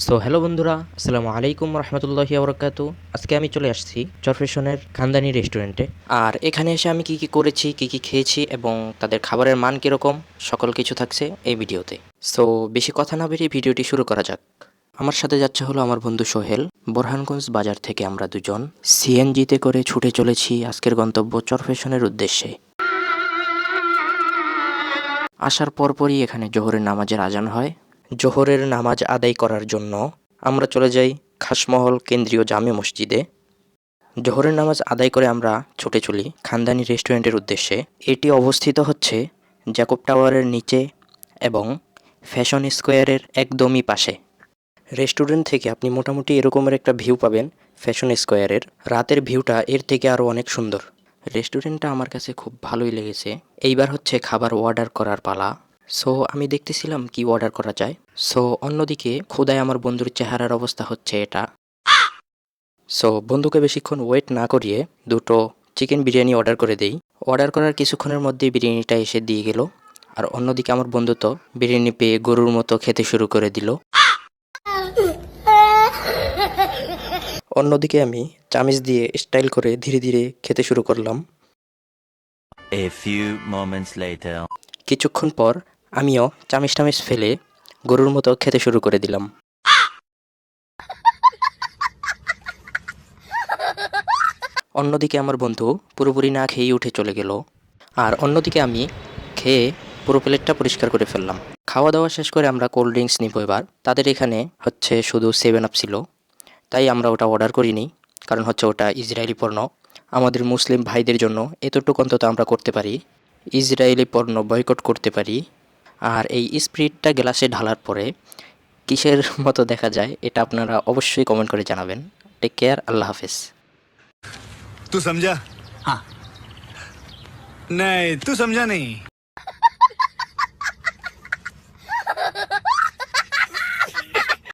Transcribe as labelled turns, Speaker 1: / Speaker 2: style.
Speaker 1: So hello বন্ধুরা, আসসালামু আলাইকুম রহমতুল্লাহি আবরকাতু। আজকে আমি চলে আসছি চরফেশনের খানদানি রেস্টুরেন্টে। আর এখানে এসে আমি কি কি করেছি, কি কি খেয়েছি এবং তাদের খাবারের মান কীরকম, সকল কিছু থাকছে এই ভিডিওতে। সো বেশি কথা না বেরিয়ে ভিডিওটি শুরু করা যাক। আমার সাথে যাচ্ছে হলো আমার বন্ধু সোহেল। বোরহানগঞ্জ বাজার থেকে আমরা দুজন সিএনজিতে করে ছুটে চলেছি আজকের গন্তব্য চরফেশনের উদ্দেশ্যে। আসার পরপরই এখানে জোহরের নামাজের আজান হয়। জোহরের নামাজ আদায় করার জন্য আমরা চলে যাই খাসমহল কেন্দ্রীয় জামে মসজিদে। জোহরের নামাজ আদায় করে আমরা ছুটে চলি খানদানি রেস্টুরেন্টের উদ্দেশ্যে। এটি অবস্থিত হচ্ছে জ্যাকব টাওয়ারের নিচে এবং ফ্যাশন স্কোয়ারের একদমই পাশে। রেস্টুরেন্ট থেকে আপনি মোটামুটি এরকমের একটা ভিউ পাবেন ফ্যাশন স্কোয়ারের। রাতের ভিউটা এর থেকে আরও অনেক সুন্দর। রেস্টুরেন্টটা আমার কাছে খুব ভালোই লেগেছে। এইবার হচ্ছে খাবার অর্ডার করার পালা। সো আমি দেখতেছিলাম কি অর্ডার করা যায়। সো অন্যদিকে ক্ষুধায় আমার বন্ধুর চেহারার অবস্থা হচ্ছে এটা। সো বন্ধুকে বেশিক্ষণ ওয়েট না করিয়ে দুটো চিকেন বিরিয়ানি অর্ডার করে দেই। অর্ডার করার কিছুক্ষণের মধ্যেই বিরিয়ানিটা এসে দিয়ে গেল। আর অন্যদিকে আমার বন্ধু তো বিরিয়ানি পেয়ে গরুর মতো খেতে শুরু করে দিল। অন্যদিকে আমি চামিচ দিয়ে স্টাইল করে ধীরে ধীরে খেতে শুরু করলাম।
Speaker 2: A few moments later.
Speaker 1: কিছুক্ষণ পর আমিও চামিচ টামিচ ফেলে গরুর মতো খেতে শুরু করে দিলাম। অন্যদিকে আমার বন্ধু পুরোপুরি না খেয়েই উঠে চলে গেল। আর অন্যদিকে আমি খেয়ে পুরো প্লেটটা পরিষ্কার করে ফেললাম। খাওয়া দাওয়া শেষ করে আমরা কোল্ড ড্রিঙ্কস নিব এবার। তাদের এখানে হচ্ছে শুধু 7 আপ ছিল, তাই আমরা ওটা অর্ডার করিনি, কারণ হচ্ছে ওটা ইসরায়েলি পণ্য। আমাদের মুসলিম ভাইদের জন্য এতটুকু অন্তত আমরা করতে পারি, ইসরায়েলি পণ্য বয়কট করতে পারি। আর এই স্প্রিটটা গ্লাসে ঢালার পরে কিসের মতো দেখা যায় এটা আপনারা অবশ্যই কমেন্ট করে জানাবেন। টেক কেয়ার, আল্লাহ হাফেজ।
Speaker 3: तू समझा? हाँ। नहीं, तू समझा नहीं।